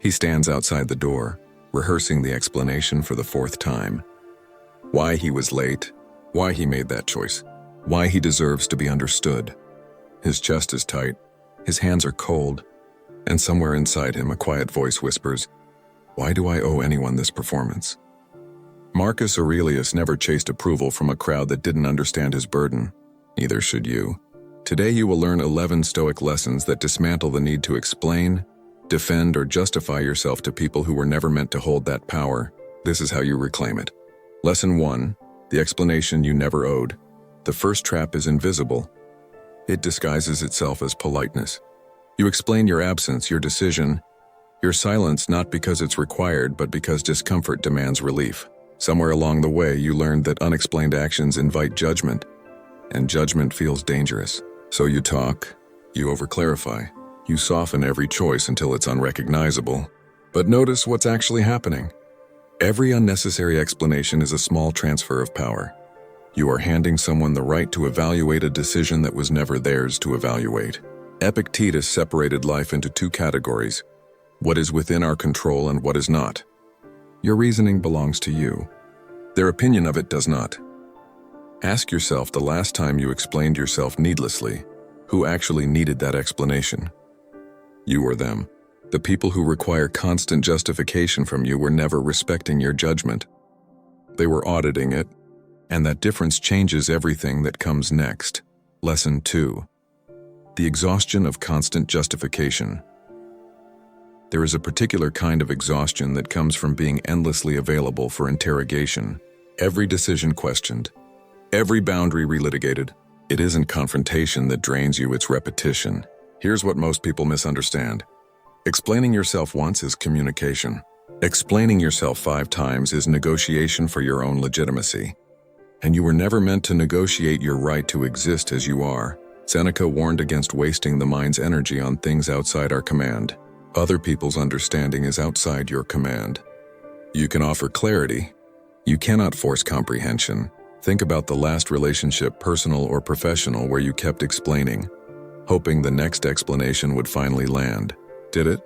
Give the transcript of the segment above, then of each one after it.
He stands outside the door, rehearsing the explanation for the fourth time. Why he was late, why he made that choice, why he deserves to be understood. His chest is tight, his hands are cold, and somewhere inside him a quiet voice whispers, "Why do I owe anyone this performance?" Marcus Aurelius never chased approval from a crowd that didn't understand his burden. Neither should you. Today you will learn 11 Stoic lessons that dismantle the need to explain, defend, or justify yourself to people who were never meant to hold that power. This is how you reclaim it. Lesson 1. The explanation you never owed. The first trap is invisible. It disguises itself as politeness. You explain your absence, your decision, your silence not because it's required, but because discomfort demands relief. Somewhere along the way, you learned that unexplained actions invite judgment, and judgment feels dangerous. So you talk, you overclarify, you soften every choice until it's unrecognizable. But notice what's actually happening. Every unnecessary explanation is a small transfer of power. You are handing someone the right to evaluate a decision that was never theirs to evaluate. Epictetus separated life into two categories: what is within our control and what is not. Your reasoning belongs to you. Their opinion of it does not. Ask yourself the last time you explained yourself needlessly, who actually needed that explanation? You or them. The people who require constant justification from you were never respecting your judgment. They were auditing it, and that difference changes everything that comes next. Lesson 2. The exhaustion of constant justification. There is a particular kind of exhaustion that comes from being endlessly available for interrogation. Every decision questioned, every boundary relitigated. It isn't confrontation that drains you, it's repetition. Here's what most people misunderstand. Explaining yourself once is communication. Explaining yourself 5 times is negotiation for your own legitimacy. And you were never meant to negotiate your right to exist as you are. Seneca warned against wasting the mind's energy on things outside our command. Other people's understanding is outside your command. You can offer clarity. You cannot force comprehension. Think about the last relationship, personal or professional, where you kept explaining, hoping the next explanation would finally land. Did it?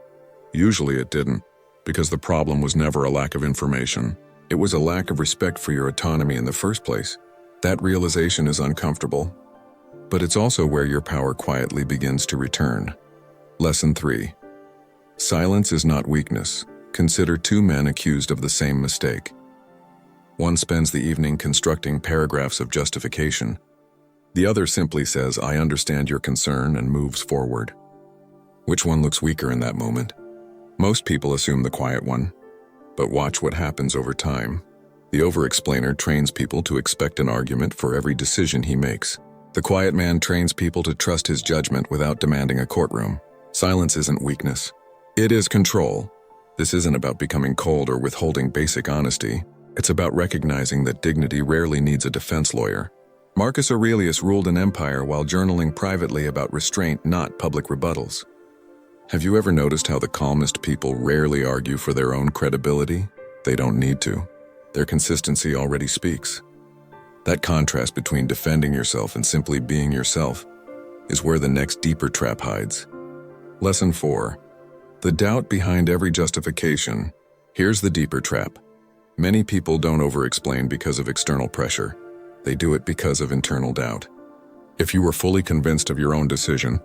Usually it didn't, because the problem was never a lack of information. It was a lack of respect for your autonomy in the first place. That realization is uncomfortable, but it's also where your power quietly begins to return. Lesson 3. Silence is not weakness. Consider 2 men accused of the same mistake. One spends the evening constructing paragraphs of justification. The other simply says, "I understand your concern," and moves forward. Which one looks weaker in that moment? Most people assume the quiet one. But watch what happens over time. The over-explainer trains people to expect an argument for every decision he makes. The quiet man trains people to trust his judgment without demanding a courtroom. Silence isn't weakness. It is control. This isn't about becoming cold or withholding basic honesty. It's about recognizing that dignity rarely needs a defense lawyer. Marcus Aurelius ruled an empire while journaling privately about restraint, not public rebuttals. Have you ever noticed how the calmest people rarely argue for their own credibility? They don't need to. Their consistency already speaks. That contrast between defending yourself and simply being yourself is where the next deeper trap hides. Lesson 4. The doubt behind every justification. Here's the deeper trap. Many people don't over-explain because of external pressure. They do it because of internal doubt. If you were fully convinced of your own decision,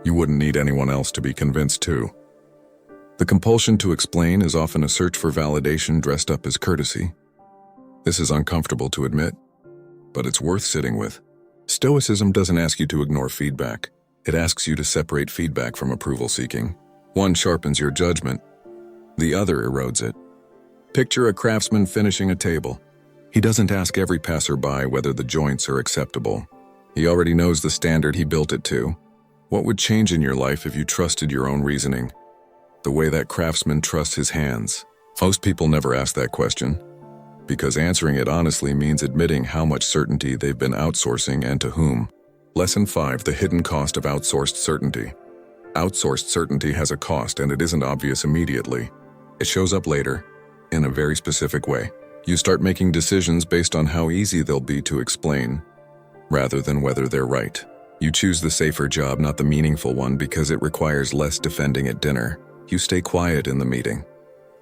you wouldn't need anyone else to be convinced too. The compulsion to explain is often a search for validation dressed up as courtesy. This is uncomfortable to admit, but it's worth sitting with. Stoicism doesn't ask you to ignore feedback. It asks you to separate feedback from approval seeking. One sharpens your judgment, the other erodes it. Picture a craftsman finishing a table. He doesn't ask every passerby whether the joints are acceptable. He already knows the standard he built it to. What would change in your life if you trusted your own reasoning, the way that craftsman trusts his hands? Most people never ask that question, because answering it honestly means admitting how much certainty they've been outsourcing and to whom. Lesson 5. The hidden cost of outsourced certainty. Outsourced certainty has a cost, and it isn't obvious immediately. It shows up later, in a very specific way. You start making decisions based on how easy they'll be to explain, rather than whether they're right. You choose the safer job, not the meaningful one, because it requires less defending at dinner. You stay quiet in the meeting.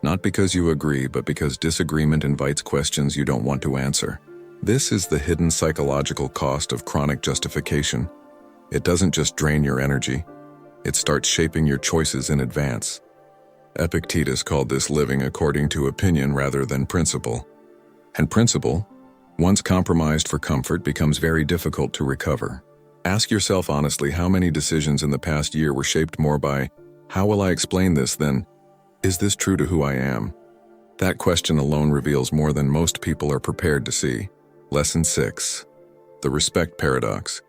Not because you agree, but because disagreement invites questions you don't want to answer. This is the hidden psychological cost of chronic justification. It doesn't just drain your energy, it starts shaping your choices in advance. Epictetus called this living according to opinion rather than principle. And principle, once compromised for comfort, becomes very difficult to recover. Ask yourself honestly how many decisions in the past year were shaped more by, "How will I explain this?" than, "Is this true to who I am?" That question alone reveals more than most people are prepared to see. Lesson 6. The respect paradox.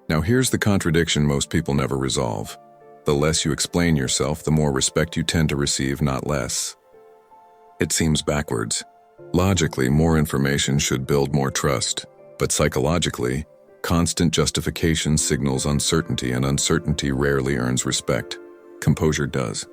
Now here's the contradiction most people never resolve. The less you explain yourself, the more respect you tend to receive, not less. It seems backwards. Logically, more information should build more trust, but psychologically, constant justification signals uncertainty, and uncertainty rarely earns respect. Composure does.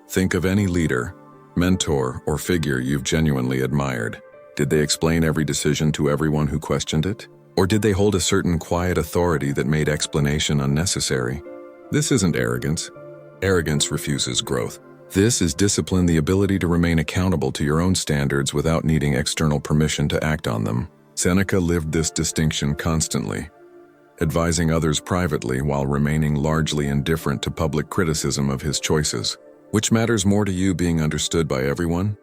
Think of any leader, mentor, or figure you've genuinely admired. Did they explain every decision to everyone who questioned it? Or did they hold a certain quiet authority that made explanation unnecessary? This isn't arrogance. Arrogance refuses growth. This is discipline, the ability to remain accountable to your own standards without needing external permission to act on them. Seneca lived this distinction constantly, advising others privately while remaining largely indifferent to public criticism of his choices. Which matters more to you, being understood by everyone,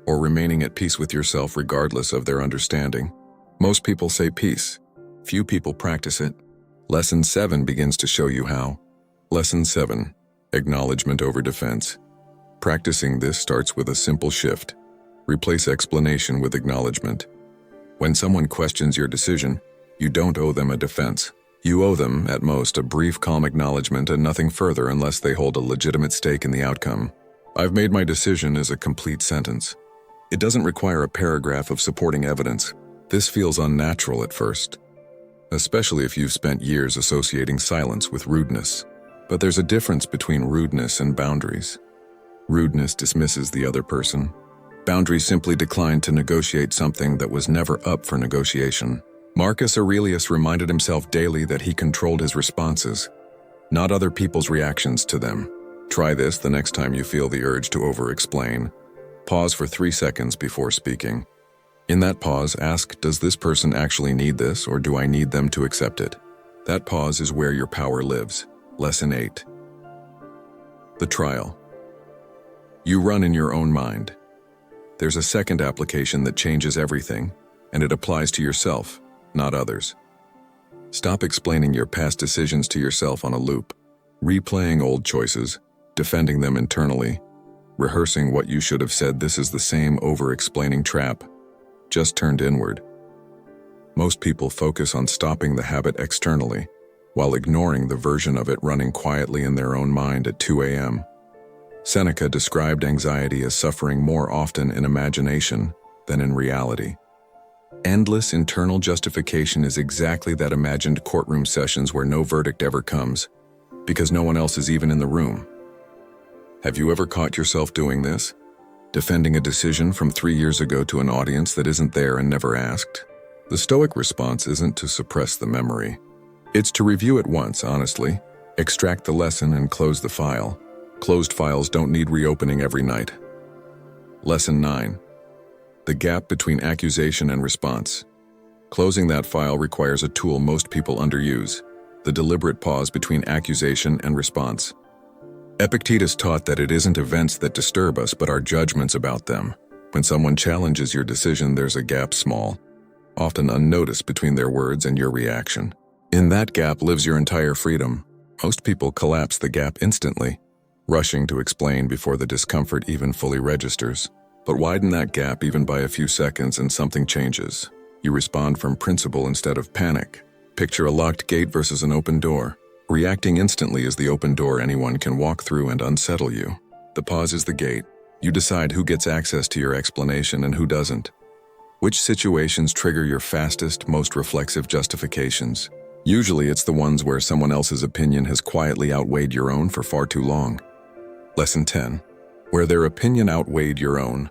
or remaining at peace with yourself regardless of their understanding? Most people say peace. Few people practice it. Lesson 7 begins to show you how. Lesson 7. Acknowledgement over defense. Practicing this starts with a simple shift. Replace explanation with acknowledgement. When someone questions your decision, you don't owe them a defense. You owe them, at most, a brief, calm acknowledgement and nothing further unless they hold a legitimate stake in the outcome. "I've made my decision" is a complete sentence. It doesn't require a paragraph of supporting evidence. This feels unnatural at first, especially if you've spent years associating silence with rudeness. But there's a difference between rudeness and boundaries. Rudeness dismisses the other person. Boundaries simply decline to negotiate something that was never up for negotiation. Marcus Aurelius reminded himself daily that he controlled his responses, not other people's reactions to them. Try this the next time you feel the urge to over-explain. Pause for 3 seconds before speaking. In that pause, ask, does this person actually need this, or do I need them to accept it? That pause is where your power lives. Lesson 8. The trial. You run in your own mind. There's a second application that changes everything, and it applies to yourself, not others. Stop explaining your past decisions to yourself on a loop, replaying old choices, defending them internally, rehearsing what you should have said. This is the same over-explaining trap, just turned inward. Most people focus on stopping the habit externally, while ignoring the version of it running quietly in their own mind at 2 a.m. Seneca described anxiety as suffering more often in imagination than in reality. Endless internal justification is exactly that: imagined courtroom sessions where no verdict ever comes, because no one else is even in the room. Have you ever caught yourself doing this? Defending a decision from 3 years ago to an audience that isn't there and never asked? The Stoic response isn't to suppress the memory. It's to review it once, honestly, extract the lesson, and close the file. Closed files don't need reopening every night. Lesson 9. The gap between accusation and response. Closing that file requires a tool most people underuse: the deliberate pause between accusation and response. Epictetus taught that it isn't events that disturb us, but our judgments about them. When someone challenges your decision, there's a gap, small, often unnoticed, between their words and your reaction. In that gap lives your entire freedom. Most people collapse the gap instantly, rushing to explain before the discomfort even fully registers. But widen that gap even by a few seconds and something changes. You respond from principle instead of panic. Picture a locked gate versus an open door. Reacting instantly is the open door anyone can walk through and unsettle you. The pause is the gate. You decide who gets access to your explanation and who doesn't. Which situations trigger your fastest, most reflexive justifications? Usually it's the ones where someone else's opinion has quietly outweighed your own for far too long. Lesson 10. Where their opinion outweighed your own.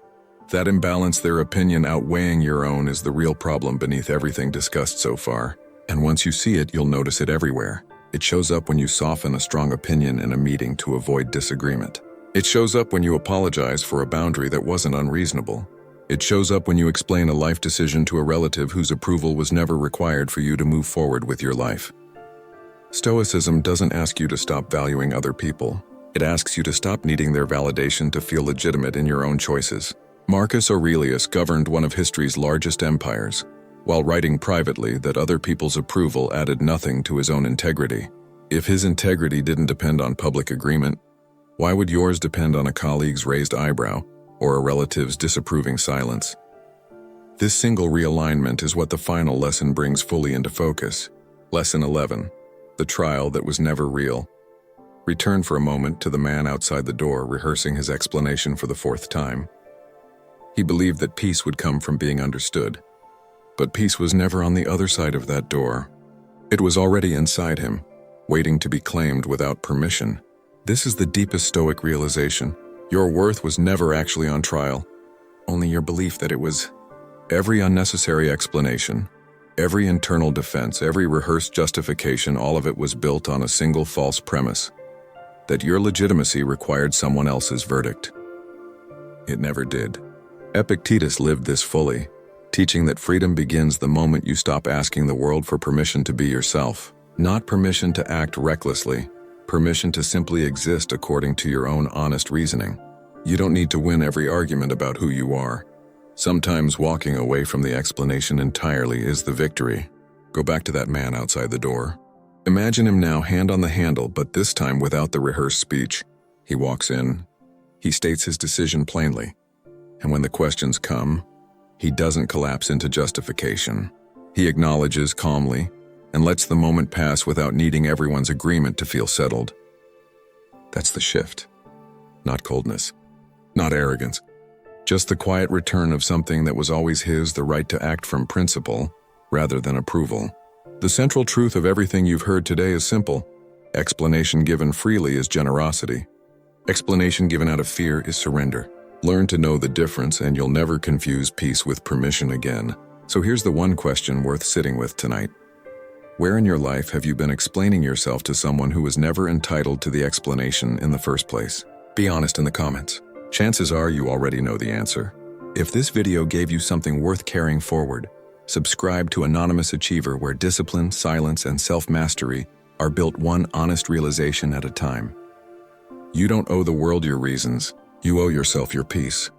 That imbalance, their opinion outweighing your own, is the real problem beneath everything discussed so far. And once you see it, you'll notice it everywhere. It shows up when you soften a strong opinion in a meeting to avoid disagreement. It shows up when you apologize for a boundary that wasn't unreasonable. It shows up when you explain a life decision to a relative whose approval was never required for you to move forward with your life. Stoicism doesn't ask you to stop valuing other people. It asks you to stop needing their validation to feel legitimate in your own choices. Marcus Aurelius governed one of history's largest empires, while writing privately that other people's approval added nothing to his own integrity. If his integrity didn't depend on public agreement, why would yours depend on a colleague's raised eyebrow or a relative's disapproving silence? This single realignment is what the final lesson brings fully into focus. Lesson 11. The trial that was never real. Return for a moment to the man outside the door rehearsing his explanation for the fourth time. He believed that peace would come from being understood. But peace was never on the other side of that door. It was already inside him, waiting to be claimed without permission. This is the deepest Stoic realization. Your worth was never actually on trial, only your belief that it was. Every unnecessary explanation, every internal defense, every rehearsed justification, all of it was built on a single false premise: that your legitimacy required someone else's verdict. It never did. Epictetus lived this fully, teaching that freedom begins the moment you stop asking the world for permission to be yourself. Not permission to act recklessly, permission to simply exist according to your own honest reasoning. You don't need to win every argument about who you are. Sometimes walking away from the explanation entirely is the victory. Go back to that man outside the door. Imagine him now, hand on the handle, but this time without the rehearsed speech. He walks in. He states his decision plainly. And when the questions come, he doesn't collapse into justification. He acknowledges calmly and lets the moment pass without needing everyone's agreement to feel settled. That's the shift. Not coldness, not arrogance, just the quiet return of something that was always his, the right to act from principle rather than approval. The central truth of everything you've heard today is simple. Explanation given freely is generosity. Explanation given out of fear is surrender. Learn to know the difference and you'll never confuse peace with permission again. So here's the one question worth sitting with tonight. Where in your life have you been explaining yourself to someone who was never entitled to the explanation in the first place? Be honest in the comments. Chances are you already know the answer. If this video gave you something worth carrying forward, subscribe to Anonymous Achiever, where discipline, silence, and self-mastery are built one honest realization at a time. You don't owe the world your reasons. You owe yourself your peace.